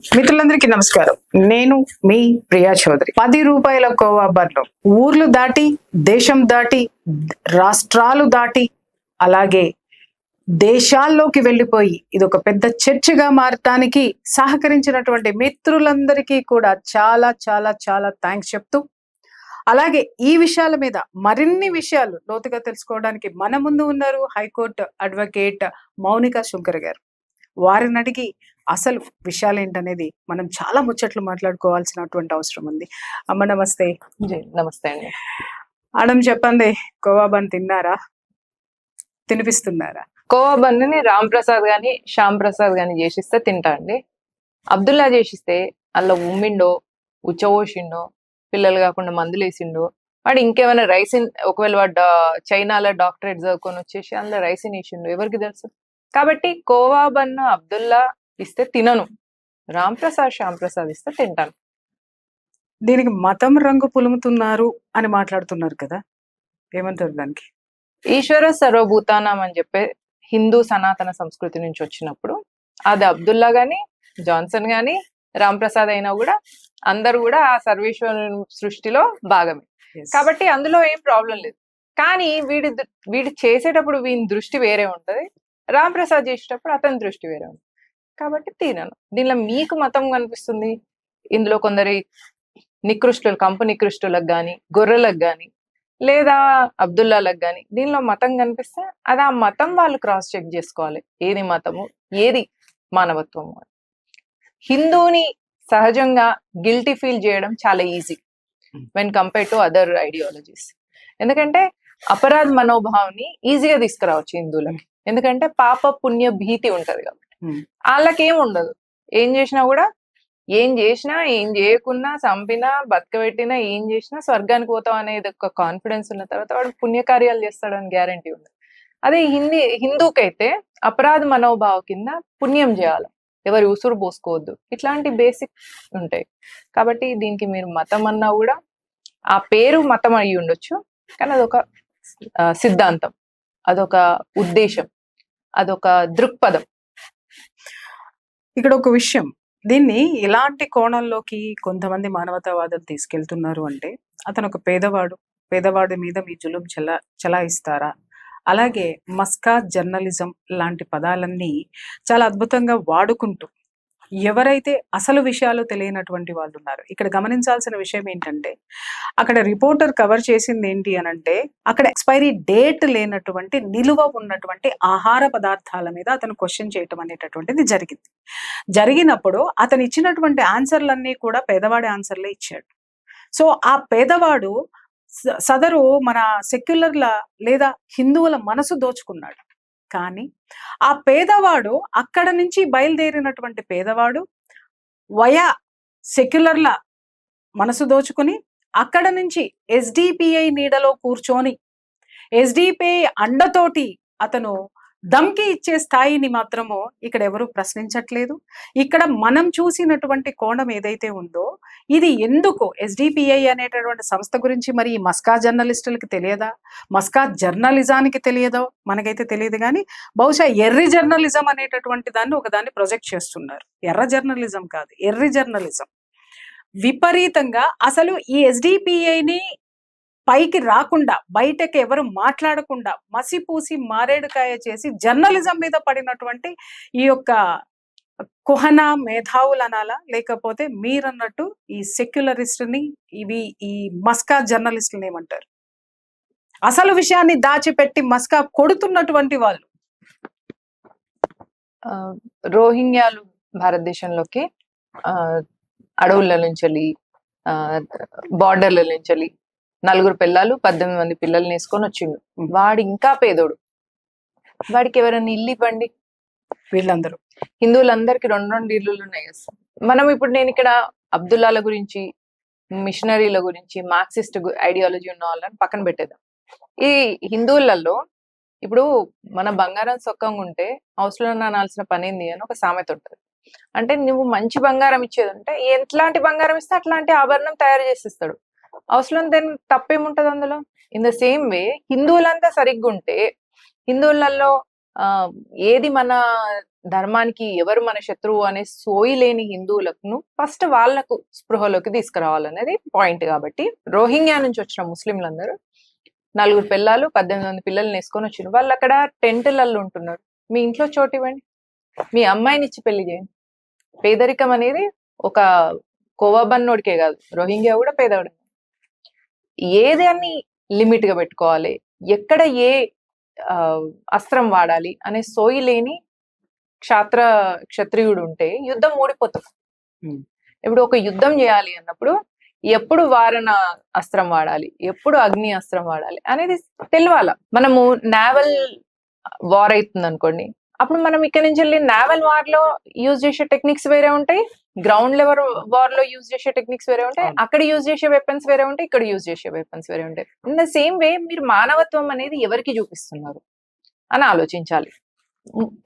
మిత్రులందరికీ నమస్కారం. నేను మీ ప్రియా చౌదరి. 10 రూపాయల కోవా బన్ను ఊర్లు దాటి, దేశం దాటి, రాష్ట్రాలు దాటి, అలాగే దేశాల్లోకి వెళ్ళిపోయి ఇది ఒక పెద్ద చర్చగా మారటానికి సహకరించినటువంటి మిత్రులందరికీ కూడా చాలా చాలా చాలా థ్యాంక్స్ చెప్తూ, అలాగే ఈ విషయాల మీద మరిన్ని విషయాలు లోతుగా తెలుసుకోవడానికి మన ముందు ఉన్నారు హైకోర్టు అడ్వకేట్ మౌనిక శుంకర్ గారు. వారిని అడిగి అసలు విషయాలు ఏంటనేది మనం చాలా ముచ్చట్లు మాట్లాడుకోవాల్సినటువంటి అవసరం ఉంది. అమ్మ నమస్తే. నమస్తే అండి. మేడం చెప్పండి, కోవా బన్ తిన్నారా? తినిపిస్తున్నారా? కోవా బన్నుని రామ్ ప్రసాద్ గాని శ్యామ్ ప్రసాద్ గాని చేసిస్తే తింటా అండి. అబ్దుల్లా చేసిస్తే అలా ఉమ్మిండో ఉచ్చబోసిండో పిల్లలు కాకుండా మందులు వేసిండో వాడు ఇంకేమైనా రైసిన్, ఒకవేళ వాడు చైనాలో డాక్టరేట్ చదువుకొని వచ్చేసి అందులో రైసిన్ వేసిండు ఎవరికి తెలుసు. కాబట్టి కోవా బన్ను అబ్దుల్లా ఇస్తే తినను, రామ్ ప్రసాద్ శ్యామ్ ప్రసాద్ ఇస్తే తింటాను. దీనికి మతం రంగు పులుముతున్నారు అని మాట్లాడుతున్నారు కదా, ఏమంటారు దానికి? ఈశ్వర సర్వభూతానం అని చెప్పే హిందూ సనాతన సంస్కృతి నుంచి వచ్చినప్పుడు అది అబ్దుల్లా గాని జాన్సన్ గాని రామ్ ప్రసాద్ అయినా కూడా అందరూ కూడా ఆ సర్వేశ్వరుని సృష్టిలో భాగమే. కాబట్టి అందులో ఏం ప్రాబ్లం లేదు. కానీ వీడు చేసేటప్పుడు వీని దృష్టి వేరే ఉంటది, రామ్ ప్రసాద్ చేసేటప్పుడు అతని దృష్టి వేరే ఉంటుంది. కాబట్టి తినను. దీనిలో మీకు మతం కనిపిస్తుంది, ఇందులో కొందరి నికృష్టులు, కంపు నికృష్టులకు గాని, గొర్రెలకు గాని, లేదా అబ్దుల్లాలకు గాని దీనిలో మతం కనిపిస్తే అది ఆ మతం వాళ్ళు క్రాస్ చెక్ చేసుకోవాలి, ఏది మతము ఏది మానవత్వము. హిందూని సహజంగా గిల్టీ ఫీల్ చేయడం చాలా easy when compare to other ideologies. ఎందుకంటే అపరాధ మనోభావాన్ని ఈజీగా తీసుకురావచ్చు హిందువులకి, ఎందుకంటే పాప పుణ్య భీతి ఉంటది కాబట్టి. వాళ్ళకేం ఉండదు, ఏం చేసినా కూడా, ఏం చేసినా ఏం చేయకున్నా, చంపినా బతకబెట్టినా, ఏం చేసినా స్వర్గానికి పోతాం అనేది ఒక కాన్ఫిడెన్స్ ఉన్న తర్వాత వాడు పుణ్యకార్యాలు చేస్తాడని గ్యారంటీ ఉంది. అదే హిందూకైతే అపరాధ మనోభావ కింద పుణ్యం చేయాలి, ఎవరి ఉసురు పోసుకోవద్దు, ఇట్లాంటి బేసిక్ ఉంటాయి. కాబట్టి దీనికి మీరు మతం అన్నా కూడా ఆ పేరు మతం అయి ఉండొచ్చు, కానీ అదొక సిద్ధాంతం, అదొక ఉద్దేశం, అదొక దృక్పథం. ఇక్కడ ఒక విషయం, దీన్ని ఇలాంటి కోణంలోకి కొంతమంది మానవతావాదులు తీసుకెళ్తున్నారు అంటే, అతను ఒక పేదవాడి మీద మీ జులుం చలాయిస్తారా? అలాగే మస్కా జర్నలిజం లాంటి పదాలన్నీ చాలా అద్భుతంగా వాడుకుంటూ ఎవరైతే అసలు విషయాలు తెలియనటువంటి వాళ్ళు ఉన్నారు. ఇక్కడ గమనించాల్సిన విషయం ఏంటంటే, అక్కడ రిపోర్టర్ కవర్ చేసింది ఏంటి అనంటే, అక్కడ ఎక్స్పైరీ డేట్ లేనటువంటి నిలువ ఉన్నటువంటి ఆహార పదార్థాల మీద అతను క్వశ్చన్ చేయటం అనేటటువంటిది జరిగినప్పుడు అతను ఇచ్చినటువంటి ఆన్సర్లన్నీ కూడా పేదవాడి ఆన్సర్లే ఇచ్చాడు. సో ఆ పేదవాడు సదరు మన సెక్యులర్ల లేదా హిందువుల మనసు దోచుకున్నాడు. కానీ ఆ పేదవాడు అక్కడ నుంచి బయలుదేరినటువంటి పేదవాడు వయా సెక్యులర్ల మనసు దోచుకుని అక్కడ నుంచి ఎస్డిపిఐ నీడలో కూర్చొని ఎస్డిపిఐ అండతోటి అతను దమ్కి ఇచ్చే స్థాయిని మాత్రము ఇక్కడ ఎవరు ప్రశ్నించట్లేదు. ఇక్కడ మనం చూసినటువంటి కోణం ఏదైతే ఉందో, ఇది ఎందుకు ఎస్డిపిఐ అనేటటువంటి సంస్థ గురించి మరి ఈ మస్కా జర్నలిస్టులకి తెలియదా, మస్కా జర్నలిజానికి తెలియదో మనకైతే తెలియదు. కానీ బహుశా ఎర్రి జర్నలిజం అనేటటువంటి దాన్ని ఒకదాన్ని ప్రొజెక్ట్ చేస్తున్నారు. ఎర్ర జర్నలిజం కాదు, ఎర్రి జర్నలిజం. విపరీతంగా అసలు ఈ ఎస్డిపిఐని పైకి రాకుండా, బయటకి ఎవరు మాట్లాడకుండా మసిపూసి మారేడుకాయ చేసి జర్నలిజం మీద పడినటువంటి ఈ యొక్క కుహన మేధావులు అనాలా, లేకపోతే మీరన్నట్టు ఈ సెక్యులరిస్ట్ని, ఈ మస్కా జర్నలిస్టులు ఏమంటారు? అసలు విషయాన్ని దాచిపెట్టి మస్కా కొడుతున్నటువంటి వాళ్ళు. రోహింగ్యాలు భారతదేశంలోకి అడవుల నుంచి, బార్డర్ల నుంచి 4 పిల్లలు 18 మంది పిల్లల్ని వేసుకొని వచ్చిండు. వాడు ఇంకా పేదోడు, వాడికి ఎవరైనా ఇల్లు ఇవ్వండి. వీళ్ళందరూ హిందువులందరికి 2 ఇల్లులు ఉన్నాయి కదా. నేను ఇక్కడ అబ్దుల్లాల గురించి, మిషనరీల గురించి, మార్క్సిస్ట్ ఐడియాలజీ ఉన్న వాళ్ళని పక్కన పెట్టేద్దాం. ఈ హిందువులలో ఇప్పుడు మన బంగారం సొక్కంగా ఉంటే హౌస్లో అనాల్సిన పని ఏంది అని ఒక సామెత ఉంటుంది. అంటే నువ్వు మంచి బంగారం ఇచ్చేది ఉంటే ఎట్లాంటి బంగారం ఇస్తే అట్లాంటి ఆభరణం తయారు చేసిస్తాడు. హౌస్లో దాని తప్పేముంటది అందులో? ఇన్ ద సేమ్ వే హిందువులంతా సరిగ్గా ఉంటే, హిందువులలో ఏది మన ధర్మానికి ఎవరు మన శత్రువు అనే సోయి లేని హిందువులకు ఫస్ట్ వాళ్లకు స్పృహలోకి తీసుకురావాలనేది పాయింట్. కాబట్టి రోహింగ్యా నుంచి వచ్చిన ముస్లింలందరూ 4 పిల్లలు 18 మంది పిల్లల్ని వేసుకొని వచ్చిన వాళ్ళు అక్కడ టెంట్లలో ఉంటున్నారు. మీ ఇంట్లో చోటు ఇవ్వండి, మీ అమ్మాయిని ఇచ్చి పెళ్లి చేయండి. పేదరికం అనేది ఒక కోవబన్నోడికే కాదు, రోహింగ్యా కూడా పేదవాడు. ఏదాన్ని లిమిట్ గా పెట్టుకోవాలి, ఎక్కడ ఏ అస్త్రం వాడాలి అనే సోయి లేని క్షత్రియుడు ఉంటే యుద్ధం ఓడిపోతుంది. ఇప్పుడు ఒక యుద్ధం చేయాలి అన్నప్పుడు ఎప్పుడు వారణ అస్త్రం వాడాలి, ఎప్పుడు అగ్ని అస్త్రం వాడాలి అనేది తెలియాల. మనము నావల్ వార్ అవుతుంది అనుకోండి, అప్పుడు మనం ఇక్కడ నుంచి వెళ్ళి నావల్ వార్ లో యూజ్ చేసే టెక్నిక్స్ వేరే ఉంటాయి, గ్రౌండ్ లెవెల్ వార్ లో యూజ్ చేసే టెక్నిక్స్ వేరే ఉంటాయి, అక్కడ యూజ్ చేసే వెపన్స్ వేరే ఉంటాయి, ఇక్కడ యూజ్ చేసే వెపన్స్ వేరే ఉంటాయి. ఇన్ ద సేమ్ వే మీరు మానవత్వం అనేది ఎవరికి చూపిస్తున్నారు అని ఆలోచించాలి.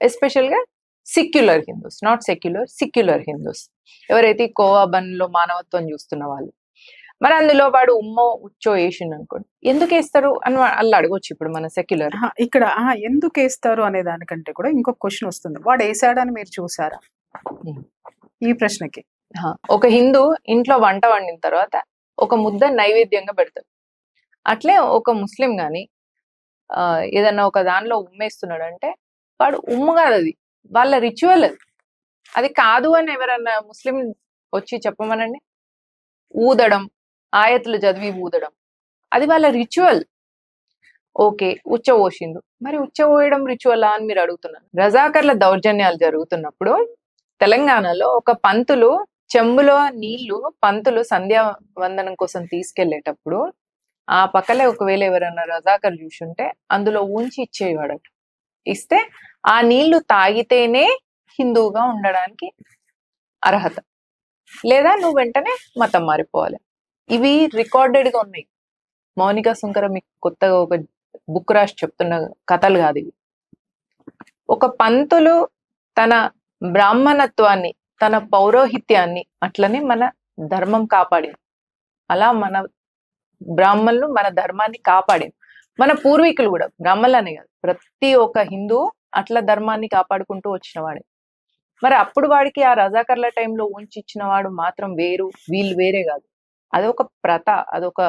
ఎస్పెషల్ గా సిక్యులర్ హిందూస్, నాట్ సెక్యులర్, సిక్యులర్ హిందూస్ ఎవరైతే కోవాబన్ లో మానవత్వం చూస్తున్న వాళ్ళు. మరి అందులో వాడు ఉమ్మో ఉచ్చో వేసిండు అనుకోండి, ఎందుకు వేస్తారు అని వాళ్ళు అడగొచ్చు. ఇప్పుడు మన సెక్యులర్ ఇక్కడ ఎందుకు వేస్తారు అనే దానికంటే కూడా ఇంకొక క్వశ్చన్ వస్తుంది, వాడు వేసాడని మీరు చూసారా? ఈ ప్రశ్నకి ఒక హిందూ ఇంట్లో వంట వండిన తర్వాత ఒక ముద్ద నైవేద్యంగా పెడతాడు. అట్లే ఒక ముస్లిం గాని ఏదన్నా ఒక దానిలో ఉమ్మేస్తున్నాడు అంటే వాడు ఉమ్ము కాదు, అది వాళ్ళ రిచువల్. అది కాదు అని ఎవరన్నా ముస్లిం వచ్చి చెప్పమనండి. ఊదడం, ఆయతులు చదివి ఊదడం, అది వాళ్ళ రిచువల్. ఓకే, ఉచ్చ పోసిండు, మరి ఉచ్చ పోయడం రిచువల్ అని మీరు అడుగుతున్నారు. రజాకర్ల దౌర్జన్యాలు జరుగుతున్నప్పుడు తెలంగాణలో ఒక పంతులు చెంబులో నీళ్లు పంతులు సంధ్యావందనం కోసం తీసుకెళ్లేటప్పుడు ఆ పక్కలే ఒకవేళ ఎవరన్నా రజాకర్ చూసుంటే అందులో ఉంచి ఇచ్చేవాడట. ఇస్తే ఆ నీళ్లు తాగితేనే హిందువుగా ఉండడానికి అర్హత, లేదా నువ్వు వెంటనే మతం మారిపోవాలి. ఇవి రికార్డెడ్ గా ఉన్నాయి. మౌనిక సుంకర మీకు కొత్తగా ఒక బుక్ రాసి చెప్తున్న కథలు కాదు ఇవి. ఒక పంతులు తన బ్రాహ్మణత్వాన్ని, తన పౌరోహిత్యాన్ని, అట్లనే మన ధర్మం కాపాడింది. అలా మన బ్రాహ్మణులు మన ధర్మాన్ని కాపాడింది. మన పూర్వీకులు కూడా బ్రాహ్మణులనే కాదు, ప్రతి ఒక్క హిందూ అట్లా ధర్మాన్ని కాపాడుకుంటూ వచ్చిన వాడే. మరి అప్పుడు వాడికి ఆ రజాకర్ల టైంలో ఉంచి ఇచ్చిన వాడు మాత్రం వేరు, వీళ్ళు వేరే కాదు. అదొక ప్రథ, అదొక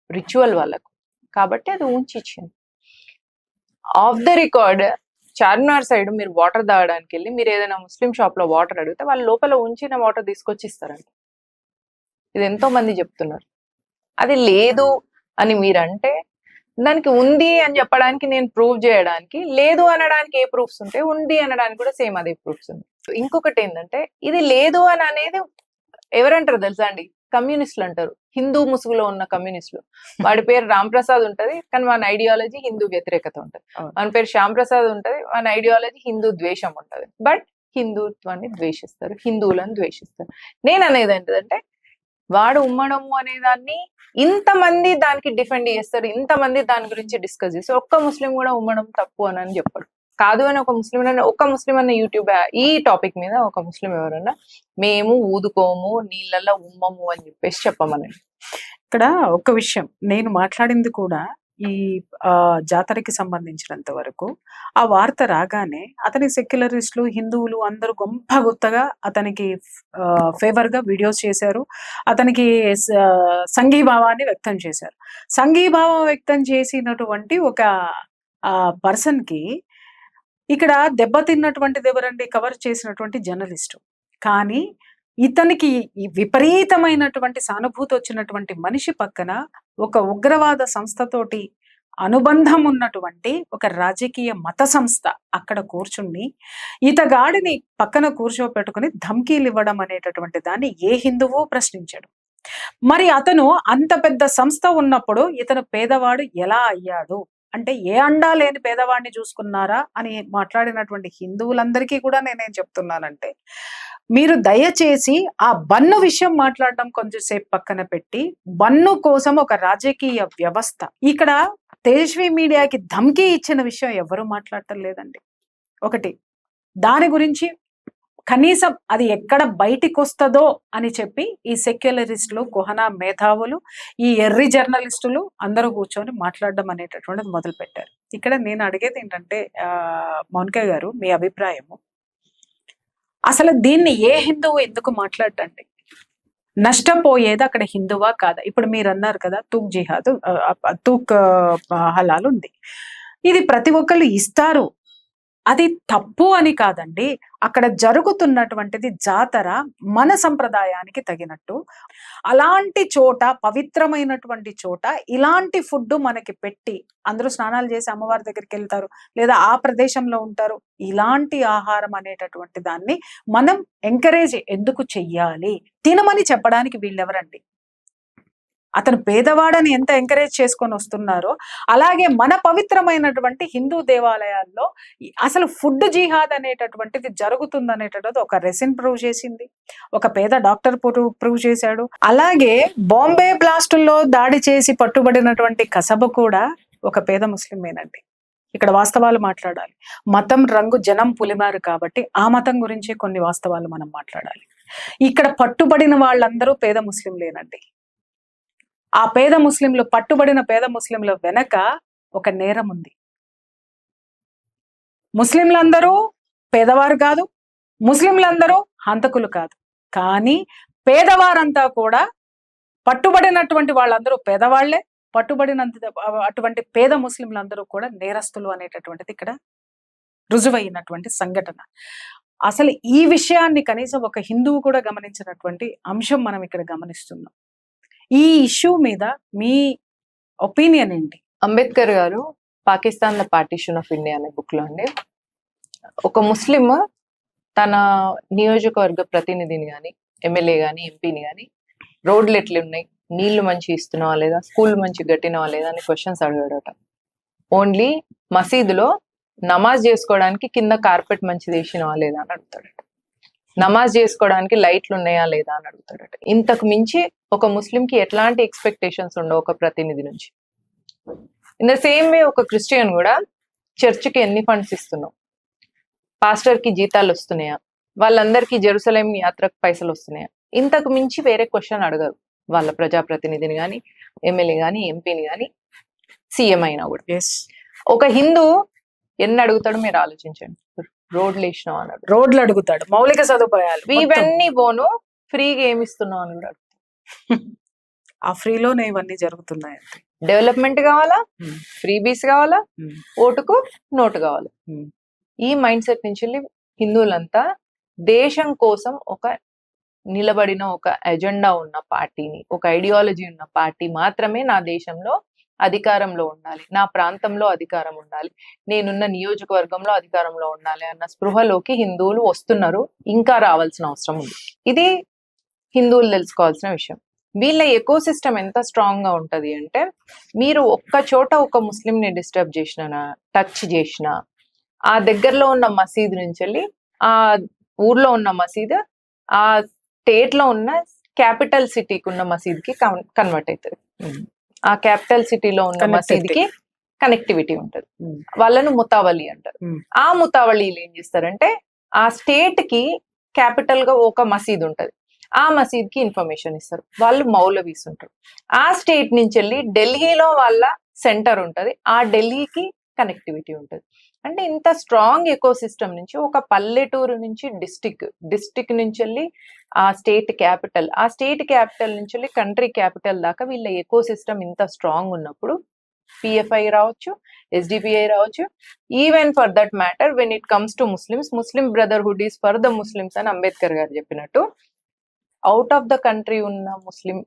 రిచువల్ వాళ్ళకు, కాబట్టి అది ఉంచి ఇచ్చింది. Of the record Charminar side మీరు వాటర్ తాగడానికి వెళ్ళి మీరు ఏదైనా ముస్లిం షాప్ లో వాటర్ అడిగితే వాళ్ళు లోపల ఉంచిన వాటర్ తీసుకొచ్చి ఇస్తారంట. ఇది ఎంతో మంది చెప్తున్నారు. అది లేదు అని మీరంటే దానికి ఉంది అని చెప్పడానికి, నేను ప్రూవ్ చేయడానికి, లేదు అనడానికి ఏ ప్రూఫ్స్ ఉంటే ఉంది అనడానికి కూడా సేమ్ అదే ప్రూఫ్స్ ఉంది. ఇంకొకటి ఏంటంటే, ఇది లేదు అని అనేది ఎవరంటారు తెలుసా అండి? కమ్యూనిస్టులు అంటారు. హిందూ ముసుగులో ఉన్న కమ్యూనిస్టులు. వాడి పేరు రామ్ ప్రసాద్ ఉంటది, కానీ మన ఐడియాలజీ హిందూ వ్యతిరేకత ఉంటది. మన పేరు శ్యామ్ ప్రసాద్ ఉంటది, మన ఐడియాలజీ హిందూ ద్వేషం ఉంటది. బట్ హిందుత్వాన్ని ద్వేషిస్తారు, హిందువులను ద్వేషిస్తారు. నేను అనేది ఏంటంటే, వాడు ఉమ్మడము అనే దాన్ని ఇంతమంది దానికి డిఫెండ్ చేస్తారు, ఇంతమంది దాని గురించి డిస్కస్ చేస్తారు. ఒక్క ముస్లిం కూడా ఉమ్మడం తప్పు అని చెప్పాడు. కాదు అని ఒక ముస్లిం అన్న యూట్యూబ్ ఈ టాపిక్ మీద ఒక ముస్లిం ఎవరన్నా మేము ఊదుకోము, నీళ్ళల్లో ఉమ్మము అని చెప్పేసి చెప్పమనండి. ఇక్కడ ఒక విషయం నేను మాట్లాడింది కూడా ఈ జాతరకి సంబంధించినంత వరకు, ఆ వార్త రాగానే అతని సెక్యులరిస్టులు, హిందువులు అందరూ గొంప గుత్తగా అతనికి ఫేవర్ గా వీడియోస్ చేశారు, అతనికి సంఘీభావాన్ని వ్యక్తం చేశారు. సంఘీభావం వ్యక్తం చేసినటువంటి ఒక పర్సన్ కి ఇక్కడ దెబ్బతిన్నటువంటిది ఎవరండి? కవర్ చేసినటువంటి జర్నలిస్టు. కానీ ఇతనికి విపరీతమైనటువంటి సానుభూతి వచ్చినటువంటి మనిషి పక్కన ఒక ఉగ్రవాద సంస్థతోటి అనుబంధం ఉన్నటువంటి ఒక రాజకీయ మత సంస్థ అక్కడ కూర్చుని ఇతగాడిని పక్కన కూర్చోపెట్టుకుని ధమ్కీలు ఇవ్వడం అనేటటువంటి దాన్ని ఏ హిందువు ప్రశ్నించాడు. మరి అతను అంత పెద్ద సంస్థ ఉన్నప్పుడు ఇతను పేదవాడు ఎలా అయ్యాడు అంటే, ఏ అండా లేని పేదవాడిని చూసుకున్నారా అని మాట్లాడినటువంటి హిందువులందరికీ కూడా నేనేం చెప్తున్నానంటే, మీరు దయచేసి ఆ బన్ను విషయం మాట్లాడడం కొంచెంసేపు పక్కన పెట్టి, బన్ను కోసం ఒక రాజకీయ వ్యవస్థ ఇక్కడ తేజస్వి మీడియాకి ధమ్కీ ఇచ్చిన విషయం ఎవరు మాట్లాడటం లేదండి. ఒకటి దాని గురించి కనీసం అది ఎక్కడ బయటికి వస్తుందో అని చెప్పి ఈ సెక్యులరిస్టులు, కుహనా మేధావులు, ఈ ఎర్రి జర్నలిస్టులు అందరూ కూర్చొని మాట్లాడడం అనేటటువంటిది మొదలు పెట్టారు. ఇక్కడ నేను అడిగేది ఏంటంటే మౌనిక గారు, మీ అభిప్రాయము, అసలు దీన్ని ఏ హిందువు ఎందుకు మాట్లాడటండి? నష్టపోయేది అక్కడ హిందువా కాదా? ఇప్పుడు మీరు అన్నారు కదా తూక్ జిహాద్, తూక్ హలాల్ ఉంది, ఇది ప్రతి ఒక్కళ్ళు ఇస్తారు, అది తప్పు అని కాదండి. అక్కడ జరుగుతున్నటువంటిది జాతర మన సంప్రదాయానికి తగినట్టు. అలాంటి చోట, పవిత్రమైనటువంటి చోట ఇలాంటి ఫుడ్ మనకి పెట్టి అందరూ స్నానాలు చేసి అమ్మవారి దగ్గరికి వెళ్తారు, లేదా ఆ ప్రదేశంలో ఉంటారు. ఇలాంటి ఆహారం అనేటటువంటి దాన్ని మనం ఎంకరేజ్ ఎందుకు చెయ్యాలి? తినమని చెప్పడానికి వీళ్ళెవరండి? అతను పేదవాడని ఎంత ఎంకరేజ్ చేసుకొని వస్తున్నారో, అలాగే మన పవిత్రమైనటువంటి హిందూ దేవాలయాల్లో అసలు ఫుడ్ జిహాద్ అనేటటువంటిది జరుగుతుంది అనేటటువంటిది ఒక రెసిన్ ప్రూవ్ చేసింది, ఒక పేద డాక్టర్ ప్రూవ్ చేశాడు. అలాగే బాంబే బ్లాస్టుల్లో దాడి చేసి పట్టుబడినటువంటి కసబ కూడా ఒక పేద ముస్లిమేనండి. ఇక్కడ వాస్తవాలు మాట్లాడాలి. మతం రంగు జనం పులిమారు కాబట్టి ఆ మతం గురించి కొన్ని వాస్తవాలు మనం మాట్లాడాలి. ఇక్కడ పట్టుబడిన వాళ్ళందరూ పేద ముస్లింలేనండి. ఆ పేద ముస్లింలు, పట్టుబడిన పేద ముస్లింల వెనక ఒక నేరం ఉంది. ముస్లింలందరూ పేదవారు కాదు, ముస్లింలందరూ హంతకులు కాదు, కానీ పేదవారంతా కూడా, పట్టుబడినటువంటి వాళ్ళందరూ పేదవాళ్లే, పట్టుబడినంత అటువంటి పేద ముస్లింలందరూ కూడా నేరస్తులు అనేటటువంటిది ఇక్కడ రుజువైనటువంటి సంఘటన. అసలు ఈ విషయాన్ని కనీసం ఒక హిందువు కూడా గమనించినటువంటి అంశం మనం ఇక్కడ గమనిస్తున్నాం. ఈ ఇష్యూ మీద మీ ఒపీనియన్ ఏంటి? అంబేద్కర్ గారు Pakistan the partition of India అనే బుక్ లో అండి, ఒక ముస్లిం తన నియోజకవర్గ ప్రతినిధిని కానీ, ఎమ్మెల్యే కానీ, ఎంపీని కానీ, రోడ్లు ఎట్లున్నాయి, నీళ్లు మంచి ఇస్తున్నావా లేదా, స్కూల్ మంచి కట్టినవా లేదా అని క్వశ్చన్స్ అడిగాడట. ఓన్లీ మసీదులో నమాజ్ చేసుకోవడానికి కింద కార్పెట్ మంచిది వేసినవా లేదా అని అడుగుతాడట. నమాజ్ చేసుకోవడానికి లైట్లు ఉన్నాయా లేదా అని అడుగుతాడట. ఇంతకు మించి ఒక ముస్లింకి ఎట్లాంటి ఎక్స్పెక్టేషన్స్ ఉండవు ఒక ప్రతినిధి నుంచి. ఇన్ ద సేమ్ వే ఒక క్రిస్టియన్ కూడా చర్చికి ఎన్ని ఫండ్స్ ఇస్తున్నావు, పాస్టర్ కి జీతాలు వస్తున్నాయా, వాళ్ళందరికీ జెరూసలేం యాత్రకు పైసలు వస్తున్నాయా, ఇంతకు మించి వేరే క్వశ్చన్ అడగరు వాళ్ళ ప్రజాప్రతినిధిని కానీ, ఎమ్మెల్యే కానీ, ఎంపీని కానీ, సీఎం అయినా కూడా. ఒక హిందూ ఎన్ని అడుగుతాడు మీరు ఆలోచించండి. రోడ్లు వేసినావు అన్నాడు, రోడ్లు అడుగుతాడు, మౌలిక సదుపాయాలు, ఇవన్నీ పోను, ఫ్రీగా ఏమి ఇస్తున్నావు అని కూడా అడుగుతాడు. ఆ ఫ్రీలోనే ఇవన్నీ జరుగుతున్నాయి. డెవలప్మెంట్ కావాలా, ఫ్రీబీస్ కావాలా, ఓటుకు నోటు కావాలా. ఈ మైండ్ సెట్ నుంచి హిందువులంతా దేశం కోసం ఒక నిలబడిన ఒక ఎజెండా ఉన్న పార్టీని, ఒక ఐడియాలజీ ఉన్న పార్టీ మాత్రమే నా దేశంలో అధికారంలో ఉండాలి, నా ప్రాంతంలో అధికారం ఉండాలి, నేనున్న నియోజకవర్గంలో అధికారంలో ఉండాలి అన్న స్పృహలోకి హిందువులు వస్తున్నారు, ఇంకా రావాల్సిన అవసరం ఉంది. ఇది హిందువులు తెలుసుకోవాల్సిన విషయం. వీళ్ళ ఎకో సిస్టమ్ ఎంత స్ట్రాంగ్ గా ఉంటది అంటే, మీరు ఒక్క చోట ఒక ముస్లింని డిస్టర్బ్ చేసినా, టచ్ చేసినా, ఆ దగ్గరలో ఉన్న మసీదు నుంచి వెళ్ళి ఆ ఊర్లో ఉన్న మసీదు ఆ స్టేట్ లో ఉన్న క్యాపిటల్ సిటీకి ఉన్న మసీద్కి కన్వర్ట్ అవుతుంది. ఆ క్యాపిటల్ సిటీలో ఉన్న మసీద్కి కనెక్టివిటీ ఉంటది. వాళ్ళను ముతావలి అంటారు. ఆ ముతావళీలు ఏం చేస్తారంటే, ఆ స్టేట్ కి క్యాపిటల్ గా ఒక మసీద్ ఉంటది, ఆ మసీద్ కి ఇన్ఫర్మేషన్ ఇస్తారు. వాళ్ళు మౌలవీస్ ఉంటారు. ఆ స్టేట్ నుంచి వెళ్ళి ఢిల్లీలో వాళ్ళ సెంటర్ ఉంటది, ఆ ఢిల్లీకి కనెక్టివిటీ ఉంటది. అంటే ఇంత స్ట్రాంగ్ ఎకో సిస్టమ్ నుంచి ఒక పల్లెటూరు నుంచి డిస్టిక్ నుంచి వెళ్ళి ఆ స్టేట్ క్యాపిటల్, ఆ స్టేట్ క్యాపిటల్ నుంచి వెళ్ళి కంట్రీ క్యాపిటల్ దాకా వీళ్ళ ఎకో సిస్టమ్ ఇంత స్ట్రాంగ్ ఉన్నప్పుడు పిఎఫ్ఐ రావచ్చు, ఎస్డిపిఐ రావచ్చు, even for that matter when it comes to Muslim Brotherhood is for the Muslims అని అంబేద్కర్ గారు చెప్పినట్టు అవుట్ ఆఫ్ ద కంట్రీ ఉన్న ముస్లిం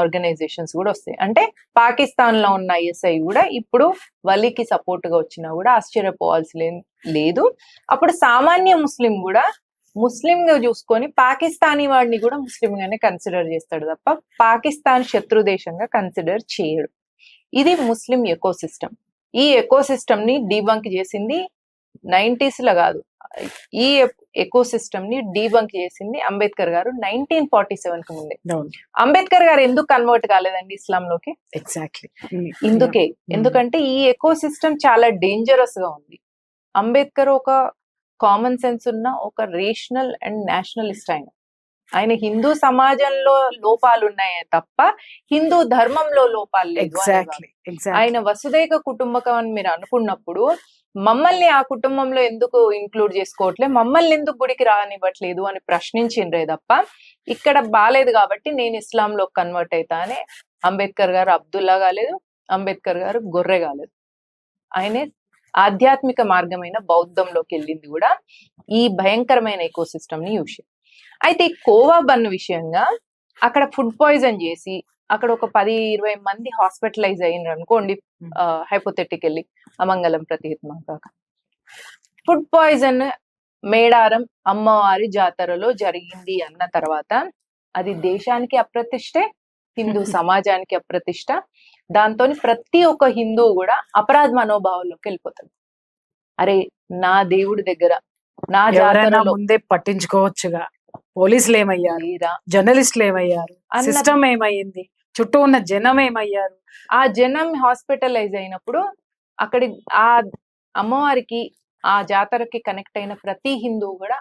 ఆర్గనైజేషన్స్ కూడా వస్తాయి. అంటే పాకిస్తాన్ లో ఉన్న ఐఎస్ఐ కూడా ఇప్పుడు వలీకి సపోర్ట్ గా వచ్చినా కూడా ఆశ్చర్యపోవాల్సి లేదు. అప్పుడు సామాన్య ముస్లిం కూడా ముస్లిం గా చూసుకొని పాకిస్తానీ వాడిని కూడా ముస్లిం గానే కన్సిడర్ చేస్తాడు తప్ప పాకిస్తాన్ శత్రు దేశంగా కన్సిడర్ చేయడు. ఇది ముస్లిం ఎకో సిస్టమ్. ఈ ఎకో సిస్టమ్ ని డీబంక్ చేసింది 90s లో కాదు, ఈ ఎకో సిస్టమ్ ని డీబంక్ చేసింది అంబేద్కర్ గారు 1947 కు ముందే. అంబేద్కర్ గారు ఎందుకు కన్వర్ట్ కాలేదండి ఇస్లాంలోకి? ఎగ్జాక్ట్లీ ఎందుకంటే ఈ ఎకో సిస్టమ్ చాలా డేంజరస్ గా ఉంది. అంబేద్కర్ ఒక కామన్ సెన్స్ ఉన్న ఒక రేషనల్ అండ్ నేషనలిస్ట్ ఆయన హిందూ సమాజంలో లోపాలు ఉన్నాయే తప్ప హిందూ ధర్మంలో లోపాలు లేదు అనేవారు. ఆయన వసుదైక కుటుంబకం అని మీరు అనుకున్నప్పుడు మమ్మల్ని ఆ కుటుంబంలో ఎందుకు ఇంక్లూడ్ చేసుకోవట్లే, మమ్మల్ని ఎందుకు గుడికి రానివ్వట్లేదు అని ప్రశ్నించిండ్రే తప్ప ఇక్కడ బాలేదు కాబట్టి నేను ఇస్లాంలో కన్వర్ట్ అవుతా అని అంబేద్కర్ గారు అబ్దుల్లా కాలేదు, అంబేద్కర్ గారు గొర్రె కాలేదు. ఆయనే ఆధ్యాత్మిక మార్గమైన బౌద్ధంలోకి వెళ్ళింది కూడా ఈ భయంకరమైన ఎకోసిస్టమ్ ని యూజ్. అయితే ఈ కోవా బన్ విషయంగా అక్కడ ఫుడ్ పాయిజన్ చేసి అక్కడ ఒక 10-20 మంది హాస్పిటలైజ్ అయినారు అనుకోండి, హైపోథెటికల్లీ, అమంగళం ప్రతిహితమాక. ఫుడ్ పాయిజన్ మేడారం అమ్మవారి జాతరలో జరిగింది అన్న తర్వాత అది దేశానికి అప్రతిష్టే, హిందూ సమాజానికి అప్రతిష్ట. దాంతో ప్రతి ఒక్క హిందూ కూడా అపరాధ మనోభావంలోకి వెళ్ళిపోతాడు. అరే నా దేవుడి దగ్గర నా జాతరలో ముందే పట్టించుకోవచ్చుగా, పోలీసులు ఏమయ్యారు, జర్నలిస్టులు ఏమయ్యారు, సిస్టమ్ ఏమయ్యింది, చుట్టూ ఉన్న జనం ఏమయ్యారు. ఆ జనం హాస్పిటలైజ్ అయినప్పుడు అక్కడి ఆ అమ్మవారికి ఆ జాతరకి కనెక్ట్ అయిన ప్రతి హిందూ కూడా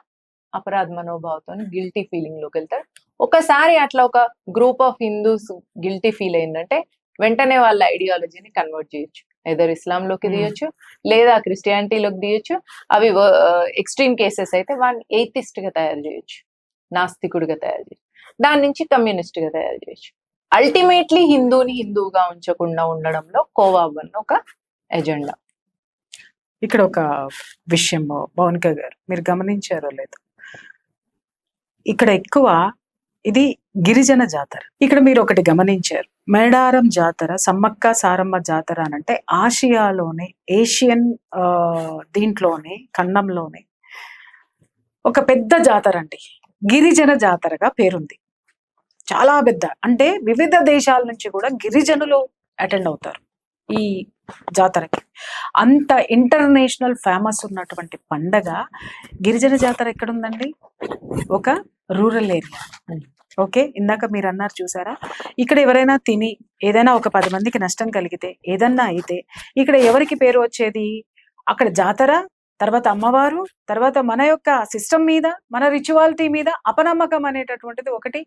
అపరాధ మనోభావంతో గిల్టీ ఫీలింగ్ లోకి వెళ్తారు. ఒకసారి అట్లా ఒక group of Hindus guilty feel అయిందంటే వెంటనే వాళ్ళ ఐడియాలజీని కన్వర్ట్ చేయొచ్చు, ఎదర్ ఇస్లాంలోకి తీయొచ్చు లేదా క్రిస్టియానిటీలోకి తీయొచ్చు. అవి ఎక్స్ట్రీమ్ కేసెస్ అయితే వాడిని ఎయితిస్ట్ గా తయారు చేయొచ్చు, నాస్తికుడిగా తయారు చేయొచ్చు, దాని నుంచి కమ్యూనిస్ట్ గా తయారు చేయొచ్చు. అల్టిమేట్లీ హిందూని హిందూగా ఉంచకుండా ఉండడంలో కోవా బన్ ఒక ఎజెండా. ఇక్కడ ఒక విషయం మౌనిక గారు మీరు గమనించారో లేదు, ఇక్కడ ఎక్కువ ఇది గిరిజన జాతర. ఇక్కడ మీరు ఒకటి గమనించారు, మేడారం జాతర, సమ్మక్క సారమ్మ జాతర అనంటే ఆసియాలోనే, ఏషియన్ దీంట్లోనే, ఖండంలోనే ఒక పెద్ద జాతర అండి, గిరిజన జాతరగా పేరుంది. చాలా పెద్ద, అంటే వివిధ దేశాల నుంచి కూడా గిరిజనులు అటెండ్ అవుతారు ఈ జాతరకి. అంత ఇంటర్నేషనల్ ఫేమస్ ఉన్నటువంటి పండగ గిరిజన జాతర ఎక్కడుందండి? ఒక రూరల్ ఏరియా. ఓకే, ఇందాక మీరు అన్నారు చూసారా, ఇక్కడ ఎవరైనా తిని ఏదైనా ఒక 10 మందికి నష్టం కలిగితే, ఏదన్నా అయితే ఇక్కడ ఎవరికి పేరు వచ్చేది? అక్కడ జాతర, తర్వాత అమ్మవారు, తర్వాత మన యొక్క సిస్టమ్ మీద, మన రిచువాలిటీ మీద అపనమ్మకం అనేటటువంటిది ఒకటి.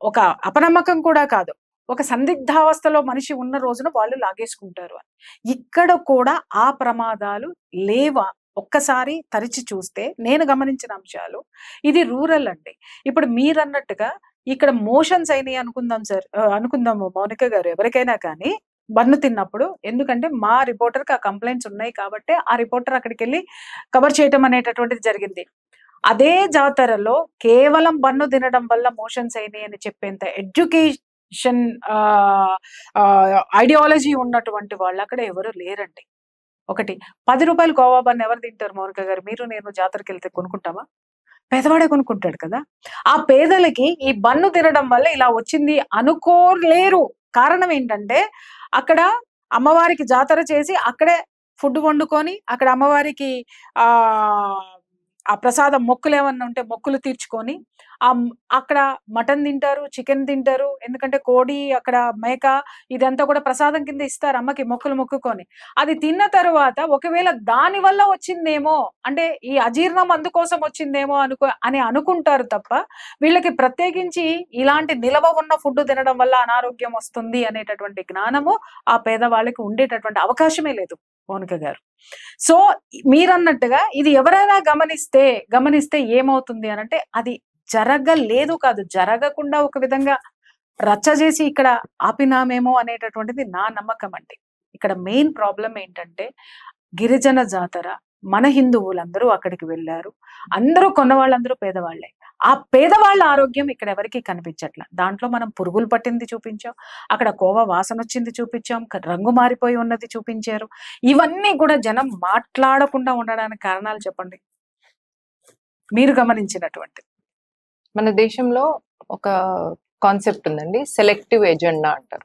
ఒక అపనమ్మకం కూడా కాదు, ఒక సందిగ్ధావస్థలో మనిషి ఉన్న రోజున వాళ్ళు లాగేసుకుంటారు అని. ఇక్కడ కూడా ఆ ప్రమాదాలు లేవా? ఒక్కసారి తరిచి చూస్తే నేను గమనించిన అంశాలు, ఇది రూరల్ అండి. ఇప్పుడు మీరు అన్నట్టుగా ఇక్కడ మోషన్స్ అయినాయి అనుకుందాం సార్, అనుకుందాము మౌనిక గారు, ఎవరికైనా కానీ బన్ను తిన్నప్పుడు, ఎందుకంటే మా రిపోర్టర్కి ఆ కంప్లైంట్స్ ఉన్నాయి కాబట్టి ఆ రిపోర్టర్ అక్కడికి వెళ్ళి కవర్ చేయటం అనేటటువంటిది జరిగింది. అదే జాతరలో కేవలం బన్ను తినడం వల్ల మోషన్స్ అయినాయి అని చెప్పేంత ఎడ్యుకేషన్ ఐడియాలజీ ఉన్నటువంటి వాళ్ళు అక్కడ ఎవరు లేరండి. ఒకటి 10 రూపాయలు కోవా బన్ ఎవరు తింటారు మౌనిక గారు? మీరు నేను జాతరకి వెళ్తే కొనుక్కుంటామా? పేదవాడే కొనుక్కుంటాడు కదా. ఆ పేదలకి ఈ బన్ను తినడం వల్ల ఇలా వచ్చింది అనుకోలేరు. కారణం ఏంటంటే అక్కడ అమ్మవారికి జాతర చేసి అక్కడే ఫుడ్ వండుకొని అక్కడ అమ్మవారికి ఆ ప్రసాదం మొక్కులు ఏమన్నా ఉంటే మొక్కులు తీర్చుకొని అక్కడ మటన్ తింటారు, చికెన్ తింటారు. ఎందుకంటే కోడి, అక్కడ మేక, ఇదంతా కూడా ప్రసాదం కింద ఇస్తారు అమ్మకి మొక్కులు మొక్కుకొని. అది తిన్న తరువాత ఒకవేళ దాని వల్ల వచ్చిందేమో, అంటే ఈ అజీర్ణం అందుకోసం వచ్చిందేమో అని అనుకుంటారు తప్ప వీళ్ళకి ప్రత్యేకించి ఇలాంటి నిలవ ఉన్న ఫుడ్ తినడం వల్ల అనారోగ్యం వస్తుంది అనేటటువంటి జ్ఞానము ఆ పేదవాళ్ళకి ఉండేటటువంటి అవకాశమే లేదు మౌనిక గారు. సో మీరన్నట్టుగా ఇది ఎవరైనా గమనిస్తే ఏమవుతుంది అనంటే అది జరగలేదు కాదు, జరగకుండా ఒక విధంగా రచ్చ చేసి ఇక్కడ ఆపినామేమో అనేటటువంటిది నా నమ్మకం అండి. ఇక్కడ మెయిన్ ప్రాబ్లం ఏంటంటే గిరిజన జాతర, మన హిందువులందరూ అక్కడికి వెళ్ళారు, అందరూ కొన్నవాళ్ళందరూ పేదవాళ్లే. ఆ పేదవాళ్ళ ఆరోగ్యం ఇక్కడ ఎవరికి కనిపించట్ల. దాంట్లో మనం పురుగులు పట్టింది చూపించాం, అక్కడ కోవా వాసన వచ్చింది చూపించాం, రంగు మారిపోయి ఉన్నది చూపించారు. ఇవన్నీ కూడా జనం మాట్లాడకుండా ఉండడానికి కారణాలు చెప్పండి మీరు గమనించినటువంటి. మన దేశంలో ఒక కాన్సెప్ట్ ఉందండి, సెలెక్టివ్ ఎజెండా అంటారు.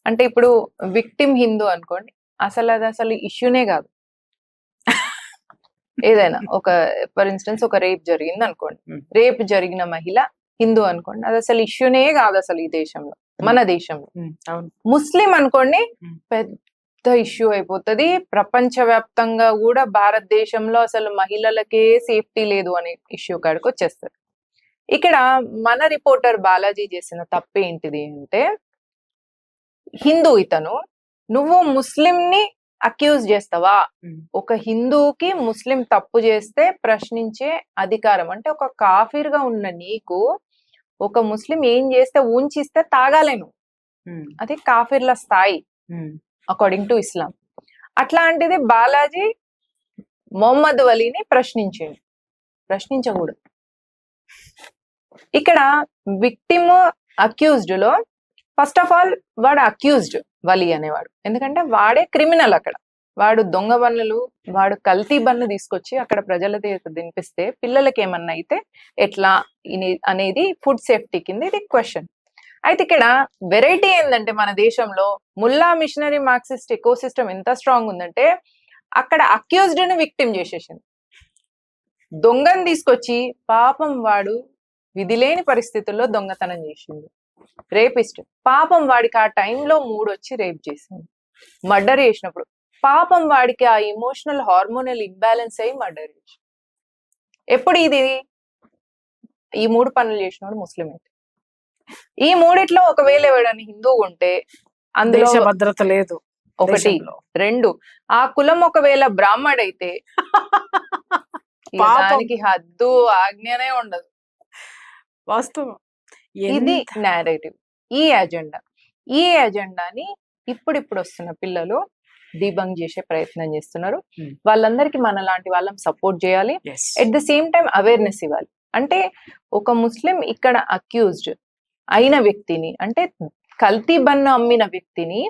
అంటే ఇప్పుడు విక్టిమ్ హిందూ అనుకోండి, అసలు ఇష్యూనే కాదు. ఏదైనా ఒక ఫర్ ఇన్స్టెన్స్ ఒక రేప్ జరిగింది అనుకోండి, రేప్ జరిగిన మహిళ హిందూ అనుకోండి, అది అసలు ఇష్యూనే కాదు అసలు ఈ దేశంలో, మన దేశంలో. ముస్లిం అనుకోండి, ఇష్యూ అయిపోతుంది. ప్రపంచవ్యాప్తంగా కూడా భారతదేశంలో అసలు మహిళలకే సేఫ్టీ లేదు అనే ఇష్యూ కాడికి వచ్చేస్తారు. ఇక్కడ మన రిపోర్టర్ బాలాజీ చేసిన తప్పు ఏంటిది అంటే, హిందూ ఇతను, నువ్వు ముస్లిం ని అక్యూజ్ చేస్తావా? ఒక హిందూకి ముస్లిం తప్పు చేస్తే ప్రశ్నించే అధికారం, అంటే ఒక కాఫీర్ గా ఉన్న నీకు ఒక ముస్లిం ఏం చేస్తే ఉంచిస్తే తాగాలేను, అది కాఫీర్ల స్థాయి అకార్డింగ్ టు ఇస్లాం. అట్లాంటిది బాలాజీ మొహమ్మద్ వలీని ప్రశ్నించకూడదు. ఇక్కడ విక్టిమ్ అక్యూజ్డ్ లో ఫస్ట్ ఆఫ్ ఆల్ వాడు అక్యూజ్డ్ వలి అనేవాడు, ఎందుకంటే వాడే క్రిమినల్. అక్కడ వాడు దొంగ బన్నులు, వాడు కల్తీ బన్ను తీసుకొచ్చి అక్కడ ప్రజల తినిపిస్తే పిల్లలకి ఏమన్నా అయితే ఎట్లా అనేది ఫుడ్ సేఫ్టీ కింద ఇది క్వశ్చన్. అయితే ఇక్కడ వెరైటీ ఏంటంటే, మన దేశంలో ముల్లా మిషనరీ మార్క్సిస్ట్ ఎకో సిస్టమ్ ఎంత స్ట్రాంగ్ ఉందంటే, అక్కడ అక్యూజ్డ్ ని విక్టిమ్ చేసేసింది. దొంగని తీసుకొచ్చి పాపం వాడు విధి లేని పరిస్థితుల్లో దొంగతనం చేసిండు, రేపిస్ట్. పాపం వాడికి ఆ టైంలో మూడు వచ్చి రేప్ చేసింది. మర్డర్ చేసినప్పుడు పాపం వాడికి ఆ ఇమోషనల్ హార్మోనల్ ఇంబ్యాలెన్స్ అయ్యి మర్డర్ చేసి, ఎప్పుడు ఇది ఈ మూడు పనులు చేసినవాడు ముస్లిం అయితే. ఈ మూడిట్లో ఒకవేళ ఎవడని హిందూ ఉంటే అందులో భద్రత లేదు. ఒకటి. రెండు, ఆ కులం ఒకవేళ బ్రాహ్మడైతే దానికి హద్దు ఆజ్ఞనే ఉండదు. వాస్తవం. ఇది నేరేటివ్. ఈ ఎజెండాని ఇప్పుడు వస్తున్న పిల్లలు డీబంక్ చేసే ప్రయత్నం చేస్తున్నారు. వాళ్ళందరికీ మన లాంటి వాళ్ళని సపోర్ట్ చేయాలి, at the same time awareness ఇవ్వాలి. అంటే ఒక ముస్లిం ఇక్కడ అక్యూజ్డ్ అయిన వ్యక్తిని, అంటే కల్తీ బన్ను అమ్మిన వ్యక్తిని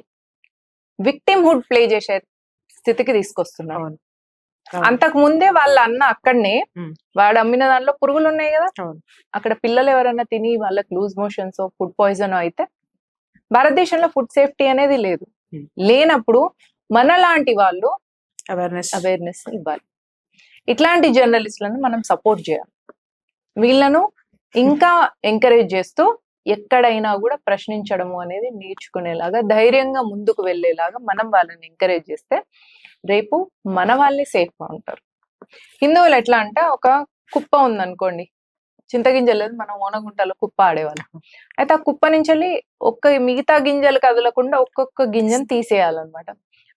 విక్టిమ్ హుడ్ ప్లే చేసే స్థితికి తీసుకొస్తున్నారు. అంతకు ముందే వాళ్ళ అన్న అక్కడనే వాడు అమ్మిన దాంట్లో పురుగులు ఉన్నాయి కదా, అక్కడ పిల్లలు ఎవరైనా తిని వాళ్ళకి లూజ్ మోషన్స్ ఫుడ్ పాయిజన్ అయితే, భారతదేశంలో ఫుడ్ సేఫ్టీ అనేది లేదు. లేనప్పుడు మన లాంటి వాళ్ళు అవేర్నెస్ ఇవ్వాలి. ఇట్లాంటి జర్నలిస్టులను మనం సపోర్ట్ చేయాలి. వీళ్ళను ఇంకా ఎంకరేజ్ చేస్తూ ఎక్కడైనా కూడా ప్రశ్నించడము అనేది నేర్చుకునేలాగా, ధైర్యంగా ముందుకు వెళ్ళేలాగా మనం వాళ్ళని ఎంకరేజ్ చేస్తే రేపు మన వాళ్ళే సేఫ్ గా ఉంటారు. హిందువులు ఎట్లా అంటే, ఒక కుప్ప ఉందనుకోండి, చింతగింజలు లేదు, మనం ఓనగుంటలో కుప్ప ఆడేవాళ్ళం. అయితే ఆ కుప్ప నుంచి వెళ్ళి మిగతా గింజలు కదలకుండా ఒక్కొక్క గింజను తీసేయాలన్నమాట.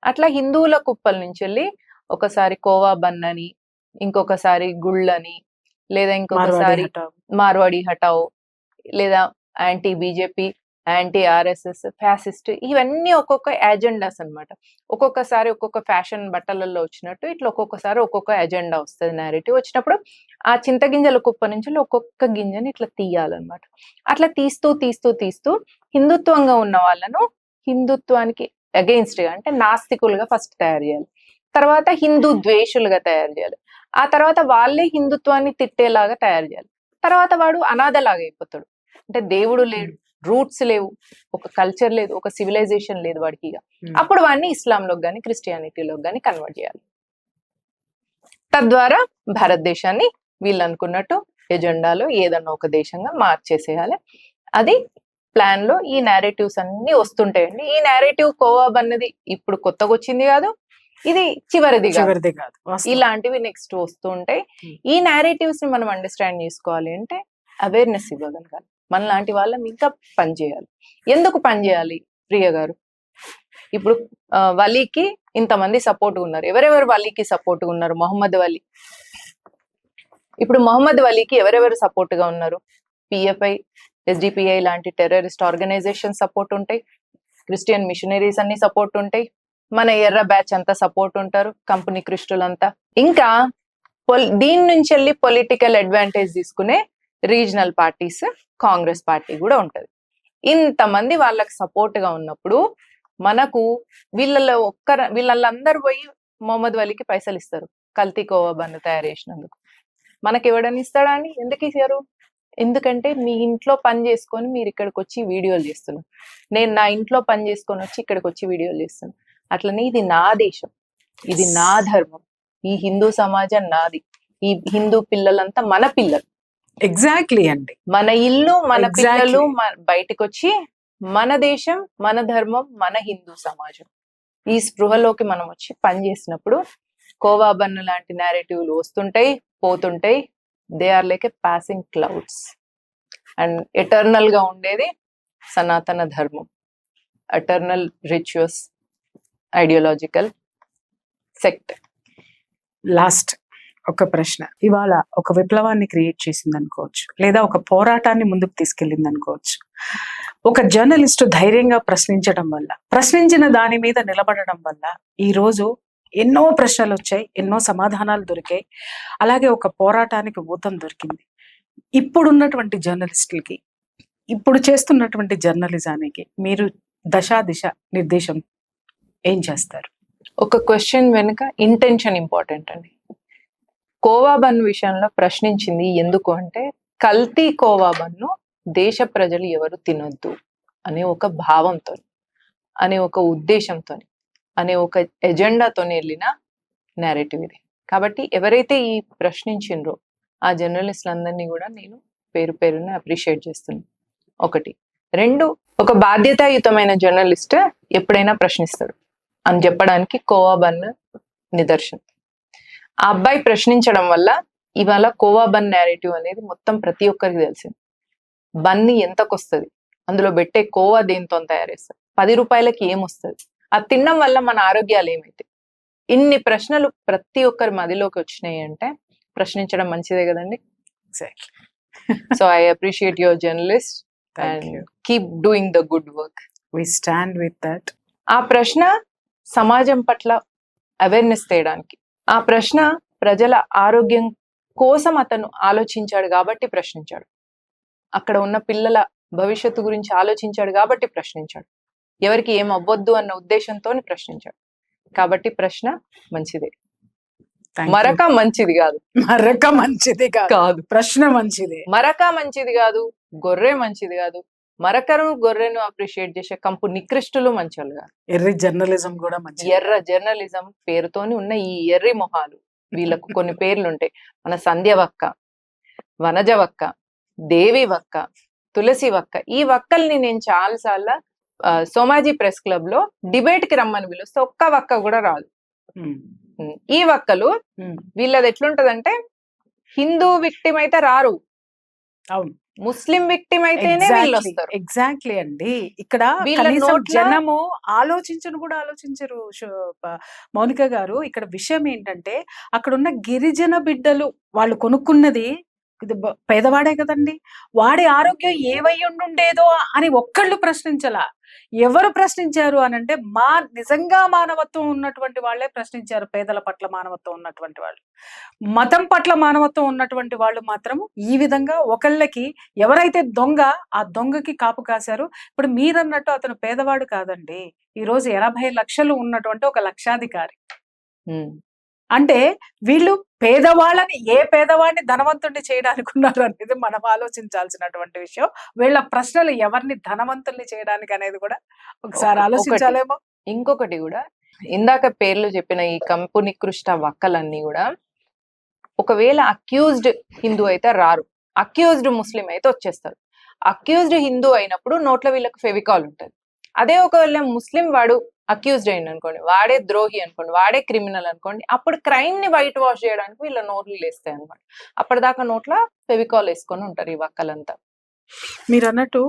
అట్లా హిందువుల కుప్పల నుంచి వెళ్ళి ఒకసారి కోవా బన్నని, ఇంకొకసారి గుళ్ళని, లేదా ఇంకొకసారి మార్వాడి హటావ్, లేదా anti BJP, anti RSS, fascist, ఇవన్నీ ఒక్కొక్క ఎజెండాస్ అన్నమాట. ఒక్కొక్కసారి ఒక్కొక్క ఫ్యాషన్ బట్టలలో వచ్చినట్టు ఇట్లా ఒక్కొక్కసారి ఒక్కొక్క ఎజెండా వస్తుంది. నేరేటివ్ వచ్చినప్పుడు ఆ చింతగింజల కుప్ప నుంచి ఒక్కొక్క గింజని ఇట్లా తీయాలన్నమాట. అట్లా తీస్తూ హిందుత్వంగా ఉన్న వాళ్ళను హిందుత్వానికి అగెయిన్స్ట్ గా, అంటే నాస్తికులుగా ఫస్ట్ తయారు చేయాలి. తర్వాత హిందూ ద్వేషులుగా తయారు చేయాలి. ఆ తర్వాత వాళ్ళే హిందుత్వాన్ని తిట్టేలాగా తయారు చేయాలి. తర్వాత వాడు అనాథలాగా అయిపోతాడు. అంటే దేవుడు లేడు, రూట్స్ లేవు, ఒక కల్చర్ లేదు, ఒక సివిలైజేషన్ లేదు వాడికి. ఇక అప్పుడు వాడిని ఇస్లాంలోకి కానీ క్రిస్టియానిటీలోకి కానీ కన్వర్ట్ చేయాలి. తద్వారా భారతదేశాన్ని వీళ్ళు అనుకున్నట్టు ఎజెండాలో ఏదన్నా ఒక దేశంగా మార్చేసేయాలి. అది ప్లాన్ లో ఈ నేరేటివ్స్ అన్ని వస్తుంటాయండి. ఈ నేరేటివ్ కోవాబ్ అన్నది ఇప్పుడు కొత్తగా వచ్చింది కాదు, ఇది చివరిది కాదు. ఇలాంటివి నెక్స్ట్ వస్తూ ఉంటాయి. ఈ నేరేటివ్స్ ని మనం అండర్స్టాండ్ చేసుకోవాలి అంటే అవేర్నెస్ ఇవ్వగలగాలి. మన లాంటి వాళ్ళం ఇంకా పనిచేయాలి. ఎందుకు పనిచేయాలి ప్రియ గారు? ఇప్పుడు వలీకి ఇంతమంది సపోర్ట్ ఉన్నారు. ఎవరెవరు వలీకి సపోర్ట్ ఉన్నారు? మొహమ్మద్ వలీ. ఇప్పుడు మొహమ్మద్ వలీకి ఎవరెవరు సపోర్ట్ గా ఉన్నారు? పిఎఫ్ఐ, ఎస్డిపిఐ లాంటి టెర్రరిస్ట్ ఆర్గనైజేషన్ సపోర్ట్ ఉంటాయి. క్రిస్టియన్ మిషనరీస్ అన్ని సపోర్ట్ ఉంటాయి. మన ఎర్ర బ్యాచ్ అంతా సపోర్ట్ ఉంటారు, కంపెనీ క్రిస్టులంతా. ఇంకా దీని నుంచి వెళ్ళి పొలిటికల్ అడ్వాంటేజ్ తీసుకునే రీజనల్ పార్టీస్, కాంగ్రెస్ పార్టీ కూడా ఉంటది. ఇంతమంది వాళ్ళకి సపోర్ట్ గా ఉన్నప్పుడు మనకు వీళ్ళందరూ పోయి మొహమ్మద్ వలీకి పైసలు ఇస్తారు కల్తీ కోవా బన్ను తయారు చేసినందుకు. మనకి ఎవడని ఇస్తాడా అండి? ఎందుకు ఇస్తారు? ఎందుకంటే మీ ఇంట్లో పని చేసుకొని మీరు ఇక్కడికి వచ్చి వీడియోలు చేస్తున్నారు. నేను నా ఇంట్లో పని చేసుకొని వచ్చి ఇక్కడికి వచ్చి వీడియోలు చేస్తున్నాను. అట్లనే ఇది నా దేశం, ఇది నా ధర్మం, ఈ హిందూ సమాజం నాది, ఈ హిందూ పిల్లలంతా మన పిల్లలు. ఎగ్జాక్ట్లీ అండి. మన ఇల్లు, మన పిల్లలు బయటకు వచ్చి మన దేశం, మన ధర్మం, మన హిందూ సమాజం ఈ స్పృహలోకి మనం వచ్చి పని చేసినప్పుడు కోవా బన్ను లాంటి నేరేటివ్లు వస్తుంటాయి, పోతుంటాయి. They are like a passing clouds. And eternal గా ఉండేది సనాతన ధర్మం, eternal rituals, ideological sect. Last ఒక ప్రశ్న. ఇవాళ ఒక విప్లవాన్ని క్రియేట్ చేసింది అనుకోవచ్చు, లేదా ఒక పోరాటాన్ని ముందుకు తీసుకెళ్ళింది అనుకోవచ్చు. ఒక జర్నలిస్ట్ ధైర్యంగా ప్రశ్నించడం వల్ల, ప్రశ్నించిన దాని మీద నిలబడడం వల్ల ఈ రోజు ఎన్నో ప్రశ్నలు వచ్చాయి, ఎన్నో సమాధానాలు దొరికాయి. అలాగే ఒక పోరాటానికి ఊతం దొరికింది. ఇప్పుడున్నటువంటి జర్నలిస్టులకి, ఇప్పుడు చేస్తున్నటువంటి జర్నలిజానికి మీరు దశా దిశ నిర్దేశం ఏం చేస్తారు? ఒక క్వశ్చన్ వెనుక ఇంటెన్షన్ ఇంపార్టెంట్ అండి. కోవా బన్ విషయంలో ప్రశ్నించింది ఎందుకు అంటే, కల్తీ కోవా బన్ను దేశ ప్రజలు ఎవరు తినొద్దు అనే ఒక భావంతో, అనే ఒక ఉద్దేశంతో, అనే ఒక ఎజెండాతో వెళ్ళిన నేరేటివ్ ఇది. కాబట్టి ఎవరైతే ఈ ప్రశ్నించిండ్రో ఆ జర్నలిస్టులందరినీ కూడా నేను పేరు పేరున అప్రిషియేట్ చేస్తున్నాను. ఒకటి. రెండు, ఒక బాధ్యతాయుతమైన జర్నలిస్ట్ ఎప్పుడైనా ప్రశ్నిస్తాడు అని చెప్పడానికి కోవా బన్ నిదర్శనం. ఆ అబ్బాయి ప్రశ్నించడం వల్ల ఇవాళ కోవా బన్ నేరేటివ్ అనేది మొత్తం ప్రతి ఒక్కరికి తెలిసింది. బన్ని ఎంతకొస్తుంది, అందులో పెట్టే కోవా దేంతో తయారు చేస్తారు, 10 రూపాయలకి ఏమొస్తుంది, అది తినడం వల్ల మన ఆరోగ్యాలు ఏమైతాయి, ఇన్ని ప్రశ్నలు ప్రతి ఒక్కరి మదిలోకి వచ్చినాయి అంటే ప్రశ్నించడం మంచిదే కదండి. So I appreciate your journalist and keep doing the good work. We stand with that. ఆ ప్రశ్న సమాజం పట్ల అవేర్నెస్ తేయడానికి, ఆ ప్రశ్న ప్రజల ఆరోగ్యం కోసం అతను ఆలోచించాడు కాబట్టి ప్రశ్నించాడు, అక్కడ ఉన్న పిల్లల భవిష్యత్తు గురించి ఆలోచించాడు కాబట్టి ప్రశ్నించాడు, ఎవరికి ఏం అవ్వద్దు అన్న ఉద్దేశంతో ప్రశ్నించాడు. కాబట్టి ప్రశ్న మంచిదే, మరక మంచిది కాదు. మరక మంచిది కాదు, ప్రశ్న మంచిది. మరక మంచిది కాదు, గొర్రె మంచిది కాదు. మరకను గొర్రెను అప్రిషియేట్ చేసే కంపు నికృష్టులు మంచోళ్ళు కాదు. ఎర్రి జర్నలిజం కూడా మంచి. ఎర్ర జర్నలిజం పేరుతోని ఉన్న ఈ ఎర్రి మొహాలు, వీళ్ళకు కొన్ని పేర్లు ఉంటాయి. మన సంధ్యవక్క, వనజవక్క, దేవి వక్క, తులసి వక్క. ఈ వక్కల్ని నేను చాలాసార్లు సోమాజీ ప్రెస్ క్లబ్ లో డిబేట్ కి రమ్మని పిలుస్తే ఒక్క వక్క కూడా రాదు. ఈ వక్కలు వీళ్ళది ఎట్లుంటదంటే, హిందూ విక్టిమ్ అయితే రారు, అవును, ముస్లిం విక్టిమ్ అయితేనే వీళ్ళు వస్తారు. ఎగ్జాక్ట్లీ అండి. ఇక్కడ కనీసం జనము ఆలోచించను కూడా ఆలోచించరు మౌనిక గారు. ఇక్కడ విషయం ఏంటంటే, అక్కడ ఉన్న గిరిజన బిడ్డలు వాళ్ళు కొనుక్కున్నది ఇది పేదవాడే కదండి, వాడి ఆరోగ్యం ఏవై ఉండుండేదో అని ఒక్కళ్ళు ప్రశ్నించలా. ఎవరు ప్రశ్నించారు అని అంటే, నిజంగా మానవత్వం ఉన్నటువంటి వాళ్ళే ప్రశ్నించారు. పేదల పట్ల మానవత్వం ఉన్నటువంటి వాళ్ళు, మతం పట్ల మానవత్వం ఉన్నటువంటి వాళ్ళు మాత్రం ఈ విధంగా ఒకళ్ళకి, ఎవరైతే దొంగ ఆ దొంగకి కాపు కాశారు. ఇప్పుడు మీరన్నట్టు అతను పేదవాడు కాదండి, ఈ రోజు 80 లక్షలు ఉన్నటువంటి ఒక లక్షాధికారి. అంటే వీళ్ళు పేదవాళ్ళని, ఏ పేదవాడిని ధనవంతుడిని చేయడానికి ఉన్నారు అనేది మనం ఆలోచించాల్సినటువంటి విషయం. వీళ్ళ ప్రశ్నలు ఎవరిని ధనవంతుల్ని చేయడానికి అనేది కూడా ఒకసారి ఆలోచించాలేమో. ఇంకొకటి కూడా, ఇందాక పేర్లు చెప్పిన ఈ కంపు నికృష్ట వక్కలన్నీ కూడా ఒకవేళ అక్యూజ్డ్ హిందూ అయితే రారు, అక్యూజ్డ్ ముస్లిం అయితే వచ్చేస్తారు. అక్యూజ్డ్ హిందూ అయినప్పుడు నోట్ల వీళ్ళకి ఫెవికాల్ ఉంటుంది. అదే ఒకవేళ ముస్లిం వాడు అక్యూజ్డ్ అయింది అనుకోండి, వాడే ద్రోహి అనుకోండి, వాడే క్రిమినల్ అనుకోండి, అప్పుడు క్రైమ్ ని వైట్ వాష్ చేయడానికి వీళ్ళ నోట్లు లేస్తాయి అనమాట. అప్పటిదాకా నోట్ల ఫెవికాల్ వేసుకొని ఉంటారు ఈ వక్కలంతా. మీరు అన్నట్టు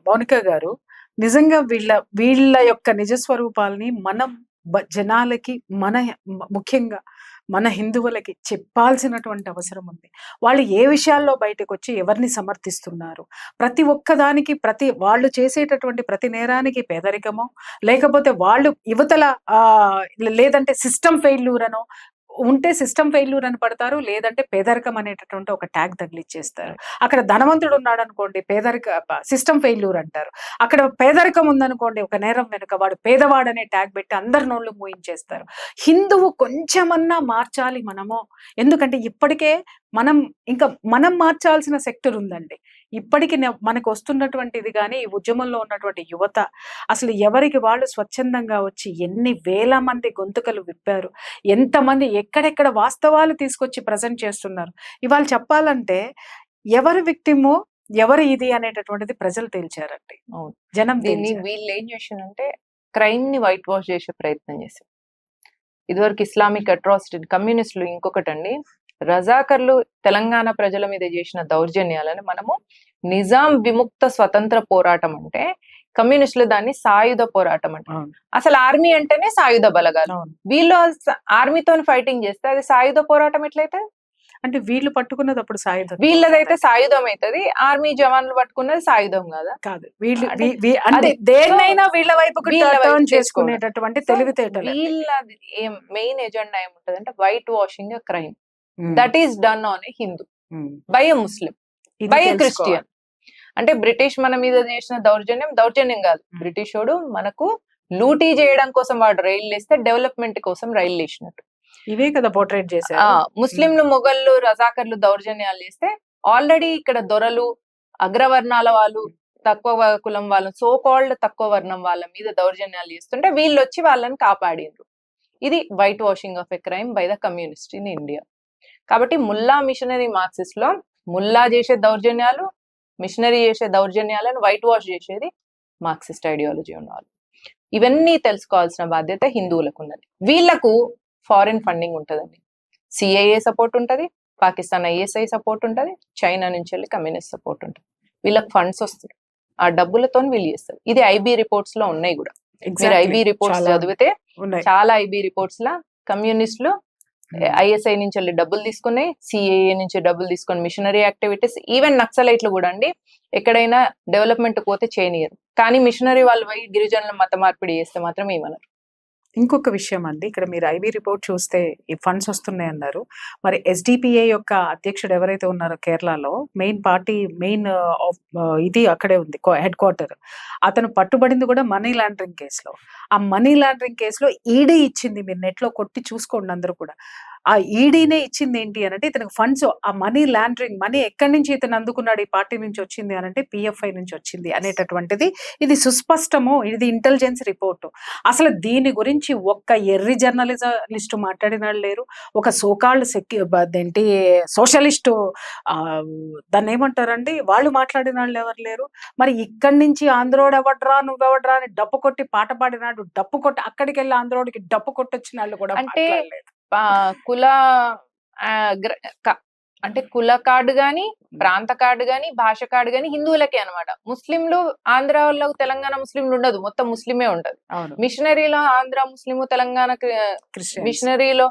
మౌనిక గారు, నిజంగా వీళ్ళ యొక్క నిజస్వరూపాలని మనం జనాలకి, ముఖ్యంగా మన హిందువులకి చెప్పాల్సినటువంటి అవసరం ఉంది. వాళ్ళు ఏ విషయాల్లో బయటకు వచ్చి ఎవరిని సమర్థిస్తున్నారు, ప్రతి ఒక్కదానికి, వాళ్ళు చేసేటటువంటి ప్రతి నేరానికి పేదరికమో, లేకపోతే వాళ్ళు యువతల లేదంటే సిస్టమ్ ఫెయిల్యూర్ అనో, ఉంటే సిస్టమ్ ఫెయిల్యూర్ అని పడతారు, లేదంటే పేదరికం అనేటటువంటి ఒక ట్యాగ్ తగిలిచ్చేస్తారు. అక్కడ ధనవంతుడు ఉన్నాడు అనుకోండి, సిస్టమ్ ఫెయిల్యూర్ అంటారు. అక్కడ పేదరికం ఉందనుకోండి, ఒక నేరం వెనుక వాడు పేదవాడు అనే ట్యాగ్ పెట్టి అందరి నోళ్ళు మూయించేస్తారు. హిందువు కొంచెమన్నా మార్చాలి మనము, ఎందుకంటే ఇప్పటికే మనం మార్చాల్సిన సెక్టర్ ఉందండి. ఇప్పటికి మనకు వస్తున్నటువంటి ఇది కానీ, ఈ ఉద్యమంలో ఉన్నటువంటి యువత అసలు ఎవరికి వాళ్ళు స్వచ్ఛందంగా వచ్చి ఎన్ని వేల మంది గొంతుకలు విప్పారు, ఎంతమంది ఎక్కడెక్కడ వాస్తవాలు తీసుకొచ్చి ప్రజెంట్ చేస్తున్నారు. ఇవాళ చెప్పాలంటే ఎవరు విక్టిము, ఎవరు ఇది అనేటటువంటిది ప్రజలు తేల్చారండి, జనం. వీళ్ళు ఏం చేసిందంటే, క్రైమ్ ని వైట్ వాష్ చేసే ప్రయత్నం చేశారు. ఇదివరకు ఇస్లామిక్ అట్రాసిటీ, కమ్యూనిస్టులు ఇంకొకటండి, రజాకర్లు తెలంగాణ ప్రజల మీద చేసిన దౌర్జన్యాలను మనము నిజాం విముక్త స్వతంత్ర పోరాటం అంటే, కమ్యూనిస్టులు దాన్ని సాయుధ పోరాటం అంటే. అసలు ఆర్మీ అంటేనే సాయుధ బలగాలు, వీళ్ళు ఆర్మీతో ఫైటింగ్ చేస్తే అది సాయుధ పోరాటం ఎట్లయితే? అంటే వీళ్ళు పట్టుకున్నది అప్పుడు సాయుధం, వీళ్ళదైతే సాయుధం అవుతుంది, ఆర్మీ జవాన్లు పట్టుకున్నది సాయుధం కదా. కాదు, వీళ్ళు అంటే దేన్నైనా వీళ్ళ వైపు చేసుకునేటటువంటి తెలివితేటలు. వీళ్ళ మెయిన్ ఎజెండా ఏముంటది అంటే white washing crime that is done on a Hindu by a Muslim by a Christian. అంటే బ్రిటిష్ మన మీద చేసిన దౌర్జన్యం కాదు, బ్రిటిష్ వాడు మనకు లూటీ చేయడం కోసం వాడు రైలు వేస్తే డెవలప్మెంట్ కోసం రైలు వేసినట్టు. ఇవే కదా పోర్ట్రేట్ చేశారు. ముస్లింలు, మొఘళ్ళు, రజాకర్లు దౌర్జన్యాలు చేస్తే ఆల్రెడీ ఇక్కడ దొరలు, అగ్రవర్ణాల వాళ్ళు, తక్కువ కులం వాళ్ళు, సో కాల్డ్ తక్కువ వర్ణం వాళ్ళ మీద దౌర్జన్యాలు చేస్తుంటే వీళ్ళు వచ్చి వాళ్ళని కాపాడిండ్రు. ఇది white washing of a crime by the communist in India. కాబట్టి ముల్లా మిషనరీ మార్క్సిస్ట్ లో ముల్లా చేసే దౌర్జన్యాలు, మిషనరీ చేసే దౌర్జన్యాలను వైట్ వాష్ చేసేది మార్క్సిస్ట్ ఐడియాలజీ ఉన్నవాళ్ళు. ఇవన్నీ తెలుసుకోవాల్సిన బాధ్యత హిందువులకు ఉన్నది. వీళ్లకు ఫారిన్ ఫండింగ్ ఉంటుందండి, సిఐఏ సపోర్ట్ ఉంటుంది, పాకిస్తాన్ ఐఎస్ఐ సపోర్ట్ ఉంటుంది, చైనా నుంచి వెళ్ళి కమ్యూనిస్ట్ సపోర్ట్ ఉంటుంది. వీళ్ళకి ఫండ్స్ వస్తాయి, ఆ డబ్బులతో వీళ్ళు చేస్తారు. ఇది ఐబీ రిపోర్ట్స్ లో ఉన్నాయి కూడా. మీరు ఐబీ రిపోర్ట్స్ చదివితే చాలా ఐబీ రిపోర్ట్స్ లా కమ్యూనిస్టులు ఐఎస్ఐ నుంచి వెళ్ళి డబ్బులు తీసుకున్నాయి, సిఏఏ నుంచి డబ్బులు తీసుకొని మిషనరీ యాక్టివిటీస్, ఈవెన్ నక్సలైట్లు కూడా అండి ఎక్కడైనా డెవలప్మెంట్ పోతే చేయనియరు, కానీ మిషనరీ వాళ్ళు పోయి గిరిజనుల మత మార్పిడి చేస్తే మాత్రం ఏమన్నారు. ఇంకొక విషయం అండి, ఇక్కడ మీరు ఐబీ రిపోర్ట్ చూస్తే ఈ ఫండ్స్ వస్తున్నాయి అన్నారు. మరి ఎస్డిపిఐ యొక్క అధ్యక్షుడు ఎవరైతే ఉన్నారో కేరళలో, మెయిన్ పార్టీ మెయిన్ ఇది అక్కడే ఉంది, హెడ్ క్వార్టర్. అతను పట్టుబడింది కూడా మనీ లాండరింగ్ కేసులో. ఆ మనీ లాండరింగ్ కేసులో ఈడీ ఇచ్చింది, మీరు నెట్లో కొట్టి చూసుకోండి అందరూ కూడా. ఆ ఈడీనే ఇచ్చింది ఏంటి అని అంటే, ఇతనికి ఫండ్స్, ఆ మనీ లాండరింగ్ మనీ ఎక్కడి నుంచి ఇతను అందుకున్నాడు, ఈ పార్టీ నుంచి వచ్చింది అని అంటే పిఎఫ్ఐ నుంచి వచ్చింది అనేటటువంటిది ఇది సుస్పష్టము. ఇది ఇంటెలిజెన్స్ రిపోర్టు. అసలు దీని గురించి ఒక్క ఎర్రి జర్నలిస్టు మాట్లాడినాడు లేరు, ఒక సోకాల్డ్ ఏంటి సోషలిస్టు దాన్ని ఏమంటారండి వాళ్ళు మాట్లాడిన వాళ్ళు ఎవరు లేరు. మరి ఇక్కడి నుంచి ఆంధ్రోడు ఎవడ్రా నువ్వెవడ్రా అని డప్పు కొట్టి పాట పాడినాడు, డప్పు కొట్టి అక్కడికి వెళ్ళి ఆంధ్రోడికి డప్పు కొట్టొచ్చిన వాళ్ళు కూడా అంటే కుల అంటే కుల కార్డు గాని, ప్రాంత కార్డు గాని, భాష కార్డు గాని హిందువులకే అనమాట. ముస్లింలు ఆంధ్ర వాళ్ళు, తెలంగాణ ముస్లింలు ఉండదు, మొత్తం ముస్లిమే ఉండదు. మిషనరీలో ఆంధ్ర ముస్లిము, తెలంగాణ మిషనరీలో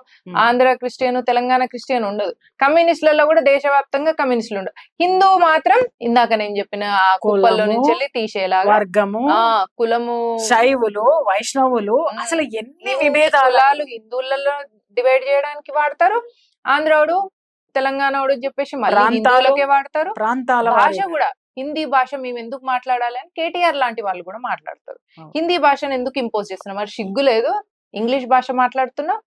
ఆంధ్ర క్రిస్టియన్, తెలంగాణ క్రిస్టియన్ ఉండదు. కమ్యూనిస్టులలో కూడా దేశవ్యాప్తంగా కమ్యూనిస్టులు ఉండదు. హిందూ మాత్రం ఇందాక నేను చెప్పిన ఆ కుప్పల్లో నుంచి వెళ్ళి తీసేలాగా వర్గము, కులము, శైవులు, వైష్ణవులు, అసలు ఎన్ని విభేదాలు హిందువులలో డివైడ్ చేయడానికి వాడతారు. ఆంధ్రోడు, తెలంగాణోడు చెప్పేసి మళ్ళీ హిందువులకే వాడతారు. ప్రాంతాల భాష కూడా హిందీ భాష మేము ఎందుకు మాట్లాడాలి అని కేటీఆర్ లాంటి వాళ్ళు కూడా మాట్లాడతారు. హిందీ భాషను ఎందుకు ఇంపోజ్ చేస్తున్నాం? మరి సిగ్గు లేదు, ఇంగ్లీష్ భాష మాట్లాడుతున్నావు,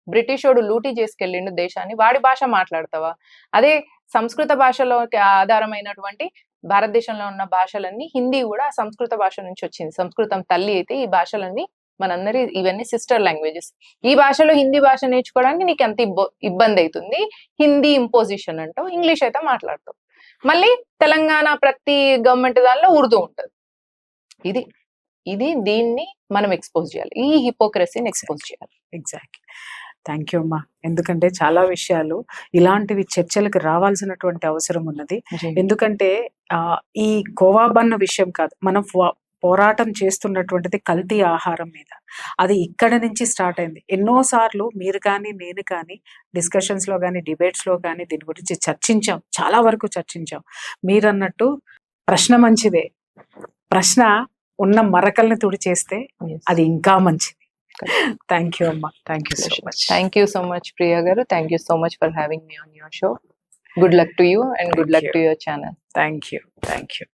బ్రిటిష్ వాడు లూటీ చేసుకెళ్ళిండు దేశాన్ని, వాడి భాష మాట్లాడతావా? అదే సంస్కృత భాషలోకి ఆధారమైనటువంటి భారతదేశంలో ఉన్న భాషలన్నీ, హిందీ కూడా సంస్కృత భాష నుంచి వచ్చింది. సంస్కృతం తల్లి అయితే ఈ భాషలన్నీ మనందరి ఇవన్నీ సిస్టర్ లాంగ్వేజెస్. ఈ భాషలో హిందీ భాష నేర్చుకోవడానికి నీకు ఎంత ఇబ్బంది అవుతుంది, హిందీ ఇంపోజిషన్ అంటావు, ఇంగ్లీష్ అయితే మాట్లాడతావు. మళ్ళీ తెలంగాణ ప్రతి గవర్నమెంట్ దానిలో ఉర్దూ ఉంటుంది. ఇది దీన్ని మనం ఎక్స్పోజ్ చేయాలి, ఈ హిపోక్రసీని ఎక్స్పోజ్ చేయాలి. ఎగ్జాక్ట్లీ. థ్యాంక్ యూ అమ్మా. ఎందుకంటే చాలా విషయాలు ఇలాంటివి చర్చలకు రావాల్సినటువంటి అవసరం ఉన్నది. ఎందుకంటే ఈ కోవాబన్న విషయం కాదు, మనం పోరాటం చేస్తున్నటువంటిది కల్తీ ఆహారం మీద. అది ఇక్కడ నుంచి స్టార్ట్ అయింది. ఎన్నోసార్లు మీరు కానీ నేను కానీ డిస్కషన్స్లో కానీ డిబేట్స్లో కానీ దీని గురించి చర్చించాం, చాలా వరకు చర్చించాం. మీరన్నట్టు ప్రశ్న మంచిదే, ప్రశ్న ఉన్న మరకల్ని తుడిచేస్తే అది ఇంకా మంచిది. థ్యాంక్ యూ అమ్మా. Thank you so much. Thank you so much Priya garu. Thank you so much for having me on your show. Good luck to you and good luck to your channel. Thank you. Thank you.